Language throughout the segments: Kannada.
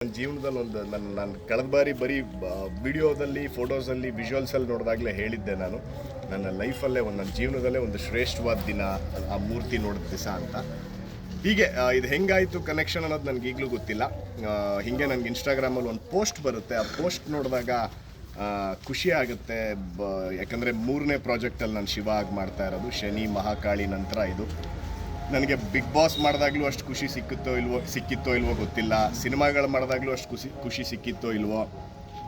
ನನ್ನ ಜೀವನದಲ್ಲಿ ಒಂದು ನಾನು ಕಳೆದ ಬಾರಿ ಬರೀ ವಿಡಿಯೋದಲ್ಲಿ ಫೋಟೋಸಲ್ಲಿ ವಿಜುವಲ್ಸಲ್ಲಿ ನೋಡಿದಾಗಲೇ ಹೇಳಿದ್ದೆ ನಾನು ನನ್ನ ಲೈಫಲ್ಲೇ ನನ್ನ ಜೀವನದಲ್ಲೇ ಒಂದು ಶ್ರೇಷ್ಠವಾದ ದಿನ ಆ ಮೂರ್ತಿ ನೋಡಿದ ದಿವಸ ಅಂತ. ಹೀಗೆ ಇದು ಹೆಂಗಾಯಿತು ಕನೆಕ್ಷನ್ ಅನ್ನೋದು ನನಗೆ ಈಗಲೂ ಗೊತ್ತಿಲ್ಲ. ಹೀಗೆ ನನಗೆ ಇನ್ಸ್ಟಾಗ್ರಾಮಲ್ಲಿ ಒಂದು ಪೋಸ್ಟ್ ಬರುತ್ತೆ. ಆ ಪೋಸ್ಟ್ ನೋಡಿದಾಗ ಖುಷಿ ಆಗುತ್ತೆ. ಯಾಕಂದರೆ 3ನೇ ಪ್ರಾಜೆಕ್ಟಲ್ಲಿ ನಾನು ಶಿವ ಆಗಿ ಮಾಡ್ತಾ ಇರೋದು. ಶನಿ ಮಹಾಕಾಳಿ ನಂತರ ಇದು ನನಗೆ ಬಿಗ್ ಬಾಸ್ ಮಾಡಿದಾಗಲೂ ಅಷ್ಟು ಖುಷಿ ಸಿಕ್ಕಿತ್ತೋ ಇಲ್ವೋ ಗೊತ್ತಿಲ್ಲ. ಸಿನಿಮಾಗಳು ಮಾಡಿದಾಗಲೂ ಅಷ್ಟು ಖುಷಿ ಸಿಕ್ಕಿತ್ತೋ ಇಲ್ವೋ,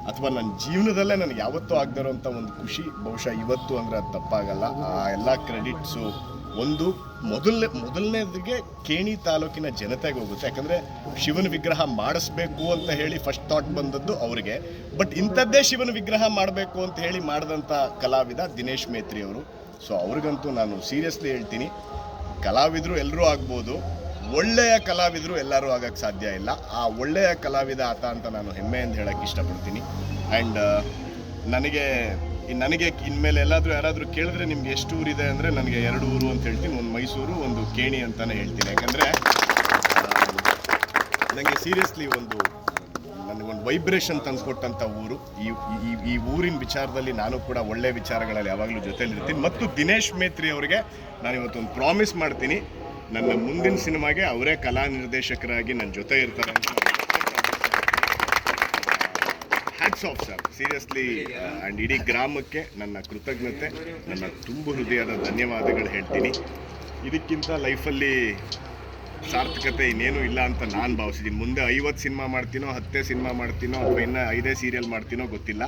ಅಥವಾ ನನ್ನ ಜೀವನದಲ್ಲೇ ನನಗೆ ಯಾವತ್ತೂ ಆಗದಿರೋಂಥ ಒಂದು ಖುಷಿ ಬಹುಶಃ ಇವತ್ತು ಅಂದರೆ ಅದು ತಪ್ಪಾಗಲ್ಲ. ಆ ಎಲ್ಲ ಕ್ರೆಡಿಟ್ಸು ಒಂದು ಮೊದಲನೇದಿಗೆ ಕೇಣಿ ತಾಲೂಕಿನ ಜನತೆಗೆ ಹೋಗುತ್ತೆ. ಯಾಕಂದರೆ ಶಿವನ ವಿಗ್ರಹ ಮಾಡಿಸ್ಬೇಕು ಅಂತ ಹೇಳಿ ಫಸ್ಟ್ ಥಾಟ್ ಬಂದದ್ದು ಅವರಿಗೆ. ಬಟ್ ಇಂಥದ್ದೇ ಶಿವನ ವಿಗ್ರಹ ಮಾಡಬೇಕು ಅಂತ ಹೇಳಿ ಮಾಡಿದಂಥ ಕಲಾವಿದ ದಿನೇಶ್ ಮೇತ್ರಿ ಅವರು. ಸೊ ಅವ್ರಿಗಂತೂ ನಾನು ಸೀರಿಯಸ್ಲಿ ಹೇಳ್ತೀನಿ, ಕಲಾವಿದರು ಎಲ್ಲರೂ ಆಗ್ಬೋದು, ಒಳ್ಳೆಯ ಕಲಾವಿದರು ಎಲ್ಲರೂ ಆಗೋಕ್ಕೆ ಸಾಧ್ಯ ಇಲ್ಲ. ಆ ಒಳ್ಳೆಯ ಕಲಾವಿದ ಆತ ಅಂತ ನಾನು ಹೆಮ್ಮೆಯಿಂದ ಹೇಳೋಕ್ಕೆ ಇಷ್ಟಪಡ್ತೀನಿ. ಆ್ಯಂಡ್ ನನಗೆ ಇನ್ಮೇಲೆ ಯಾರಾದರೂ ಕೇಳಿದ್ರೆ ನಿಮ್ಗೆ ಎಷ್ಟು ಊರಿದೆ ಅಂದರೆ ನನಗೆ 2 ಊರು ಅಂತ ಹೇಳ್ತೀನಿ. ಒಂದು ಮೈಸೂರು, ಒಂದು ಕೇಣಿ ಅಂತಲೇ ಹೇಳ್ತೀನಿ. ಯಾಕಂದರೆ ನನಗೆ ಸೀರಿಯಸ್ಲಿ ನನಗೊಂದು ವೈಬ್ರೇಷನ್ ತಂದುಕೊಟ್ಟಂಥ ಊರು ಈ ಊರಿನ ವಿಚಾರದಲ್ಲಿ ನಾನು ಕೂಡ ಒಳ್ಳೆಯ ವಿಚಾರಗಳಲ್ಲಿ ಯಾವಾಗಲೂ ಜೊತೆಲಿರ್ತೀನಿ. ಮತ್ತು ದಿನೇಶ್ ಮೇತ್ರಿ ಅವರಿಗೆ ನಾನು ಇವತ್ತೊಂದು ಪ್ರಾಮಿಸ್ ಮಾಡ್ತೀನಿ, ನನ್ನ ಮುಂದಿನ ಸಿನಿಮಾಗೆ ಅವರೇ ಕಲಾ ನಿರ್ದೇಶಕರಾಗಿ ನನ್ನ ಜೊತೆ ಇರ್ತಾರೆ ಅಂತ. Hats off sir, seriously. And ಇಡೀ ಗ್ರಾಮಕ್ಕೆ ನನ್ನ ಕೃತಜ್ಞತೆ, ನನ್ನ ತುಂಬ ಹೃದಯದ ಧನ್ಯವಾದಗಳು ಹೇಳ್ತೀನಿ. ಇದಕ್ಕಿಂತ ಲೈಫಲ್ಲಿ ಸಾರ್ಥಕತೆ ಇನ್ನೇನು ಇಲ್ಲ ಅಂತ ನಾನು ಭಾವಿಸಿದ್ದೀನಿ. ಮುಂದೆ 50 ಸಿನಿಮಾ ಮಾಡ್ತೀನೋ, 10 ಸಿನಿಮಾ ಮಾಡ್ತೀನೋ, ಅಥವಾ ಇನ್ನೂ 5 ಸೀರಿಯಲ್ ಮಾಡ್ತೀನೋ ಗೊತ್ತಿಲ್ಲ.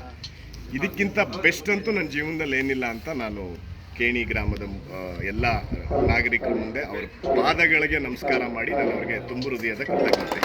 ಇದಕ್ಕಿಂತ ಬೆಸ್ಟ್ ಅಂತೂ ನನ್ನ ಜೀವನದಲ್ಲಿ ಏನಿಲ್ಲ ಅಂತ ನಾನು ಕೇಣಿ ಗ್ರಾಮದ ಎಲ್ಲ ನಾಗರಿಕರ ಮುಂದೆ ಅವ್ರ ಪಾದಗಳಿಗೆ ನಮಸ್ಕಾರ ಮಾಡಿ ನಾನು ಅವ್ರಿಗೆ ತುಂಬ ಹೃದಯದ ಕೃತಜ್ಞತೆ.